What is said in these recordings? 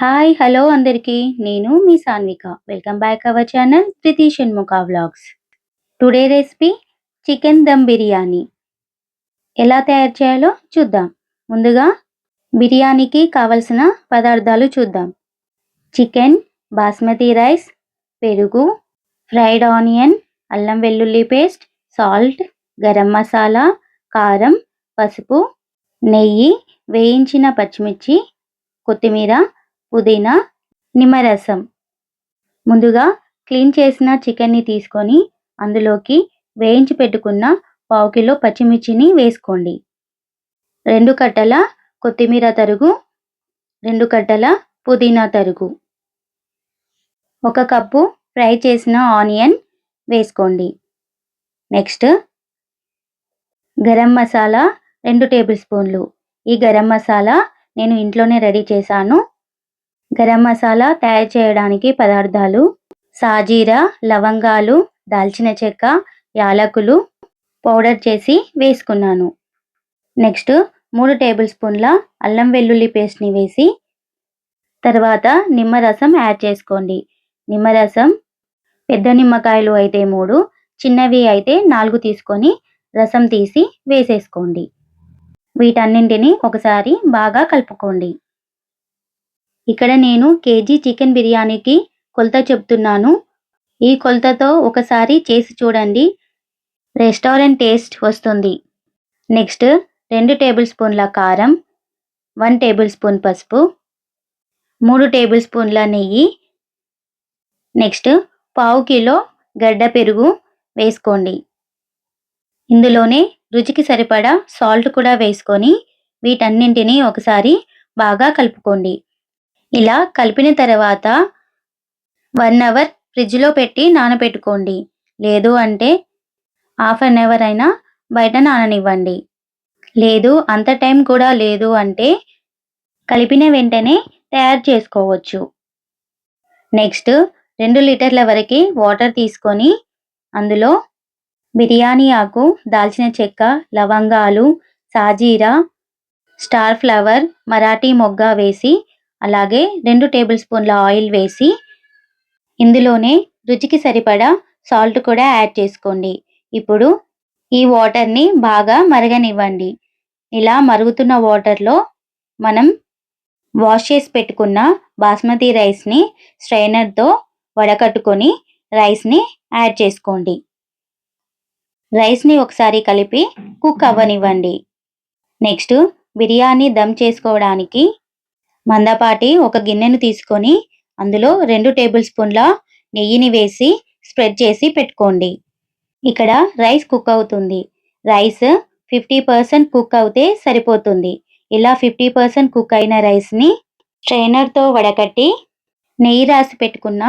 Hi! Hello అందరికీ. నేను మీ Sanvika. Welcome back our channel 'Preethi Shanmukha vlogs'. Today recipe chicken dum biryani. ఎలా తయారు చేయాలో చూద్దాం. ముందుగా బిర్యానీకి కావలసిన పదార్థాలు చూద్దాం. చికెన్, బాస్మతి రైస్, పెరుగు, ఫ్రైడ్ ఆనియన్, అల్లం వెల్లుల్లి పేస్ట్, సాల్ట్, గరం మసాలా, కారం, పసుపు, నెయ్యి, వేయించిన పచ్చిమిర్చి, కొత్తిమీర, పుదీనా, నిమ్మరసం. ముందుగా క్లీన్ చేసిన చికెన్ని తీసుకొని అందులోకి వేయించి పెట్టుకున్న పావు కిలో పచ్చిమిర్చిని వేసుకోండి. 2 కట్టల కొత్తిమీర తరుగు, 2 కట్టల పుదీనా తరుగు, 1 కప్పు ఫ్రై చేసిన ఆనియన్ వేసుకోండి. నెక్స్ట్ గరం మసాలా 2 టేబుల్ స్పూన్లు. ఈ గరం మసాలా నేను ఇంట్లోనే రెడీ చేశాను. గరం మసాలా తయారు చేయడానికి పదార్థాలు: సాజీరా, లవంగాలు, దాల్చిన చెక్క, యాలకులు పౌడర్ చేసి వేసుకున్నాను. నెక్స్ట్ 3 టేబుల్ స్పూన్ల అల్లం వెల్లుల్లి పేస్ట్ని వేసి తర్వాత నిమ్మరసం యాడ్ చేసుకోండి. నిమ్మరసం పెద్ద నిమ్మకాయలు అయితే 3, చిన్నవి అయితే 4 తీసుకొని రసం తీసి వేసేసుకోండి. వీటన్నింటినీ ఒకసారి బాగా కలుపుకోండి. ఇక్కడ నేను కేజీ చికెన్ బిర్యానీకి కొలత చెప్తున్నాను. ఈ కొలతతో ఒకసారి చేసి చూడండి, రెస్టారెంట్ టేస్ట్ వస్తుంది. నెక్స్ట్ 2 టేబుల్ స్పూన్ల కారం, 1 టేబుల్ స్పూన్ పసుపు, 3 టేబుల్ స్పూన్ల నెయ్యి, నెక్స్ట్ పావు కిలో గడ్డ పెరుగు వేసుకోండి. ఇందులోనే రుచికి సరిపడా సాల్ట్ కూడా వేసుకొని వీటన్నింటినీ ఒకసారి బాగా కలుపుకోండి. ఇలా కలిపిన తర్వాత 1 అవర్ ఫ్రిడ్జ్లో పెట్టి నానబెట్టుకోండి. లేదు అంటే హాఫ్ అన్ అవర్ అయినా బయట నాననివ్వండి. లేదు అంత టైం కూడా లేదు అంటే కలిపిన వెంటనే తయారు చేసుకోవచ్చు. నెక్స్ట్ 2 లీటర్ల వరకు వాటర్ తీసుకొని అందులో బిర్యానీ ఆకు, దాల్చిన చెక్క, లవంగాలు, సాజీరా, స్టార్ ఫ్లవర్, మరాఠీ మొగ్గ వేసి అలాగే 2 టేబుల్ స్పూన్ల ఆయిల్ వేసి ఇందులోనే రుచికి సరిపడా సాల్ట్ కూడా యాడ్ చేసుకోండి. ఇప్పుడు ఈ వాటర్ని బాగా మరగనివ్వండి. ఇలా మరుగుతున్న వాటర్లో మనం వాష్ చేసి పెట్టుకున్న బాస్మతి రైస్ని స్ట్రైనర్తో వడకట్టుకొని రైస్ని యాడ్ చేసుకోండి. రైస్ని ఒకసారి కలిపి కుక్ అవ్వనివ్వండి. నెక్స్ట్ బిర్యానీ దమ్ చేసుకోవడానికి మందపాటి ఒక గిన్నెను తీసుకొని అందులో 2 టేబుల్ స్పూన్ల నెయ్యిని వేసి స్ప్రెడ్ చేసి పెట్టుకోండి. ఇక్కడ రైస్ కుక్ అవుతుంది. రైస్ 50% కుక్ అవుతే సరిపోతుంది. ఇలా 50% కుక్ అయిన రైస్ని స్ట్రైనర్తో వడకట్టి నెయ్యి రాసి పెట్టుకున్న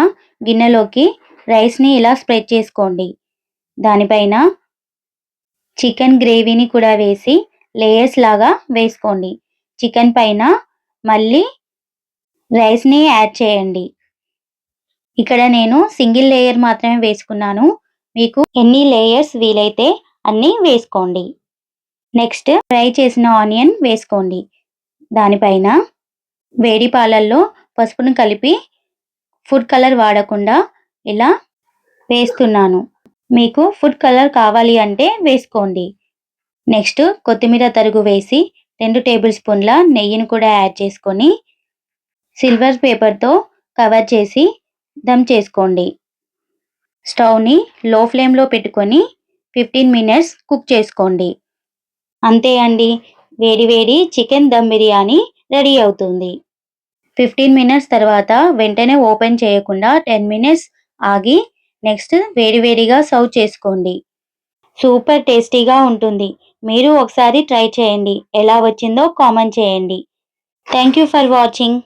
గిన్నెలోకి రైస్ని ఇలా స్ప్రెడ్ చేసుకోండి. దానిపైన చికెన్ గ్రేవీని కూడా వేసి లేయర్స్ లాగా వేసుకోండి. చికెన్ పైన మళ్ళీ రైస్ని యాడ్ చేయండి. ఇక్కడ నేను సింగిల్ లేయర్ మాత్రమే వేసుకున్నాను. మీకు ఎన్ని లేయర్స్ వీలైతే అన్నీ వేసుకోండి. నెక్స్ట్ ఫ్రై చేసిన ఆనియన్ వేసుకోండి. దానిపైన వేడి పాలల్లో పసుపును కలిపి ఫుడ్ కలర్ వాడకుండా ఇలా వేస్తున్నాను. మీకు ఫుడ్ కలర్ కావాలి అంటే వేసుకోండి. నెక్స్ట్ కొత్తిమీర తరుగు వేసి 2 టేబుల్ స్పూన్ల నెయ్యిని కూడా యాడ్ చేసుకొని సిల్వర్ పేపర్తో కవర్ చేసి దమ్ చేసుకోండి. స్టవ్ని లో ఫ్లేమ్లో పెట్టుకొని 15 మినిట్స్ కుక్ చేసుకోండి. అంతే అండి, వేడి వేడి చికెన్ దమ్ బిర్యానీ రెడీ అవుతుంది. 15 మినిట్స్ తర్వాత వెంటనే ఓపెన్ చేయకుండా 10 మినిట్స్ ఆగి నెక్స్ట్ వేడివేడిగా సర్వ్ చేసుకోండి. సూపర్ టేస్టీగా ఉంటుంది. మీరు ఒకసారి ట్రై చేయండి. ఎలా వచ్చిందో కామెంట్ చేయండి. Thank you for watching.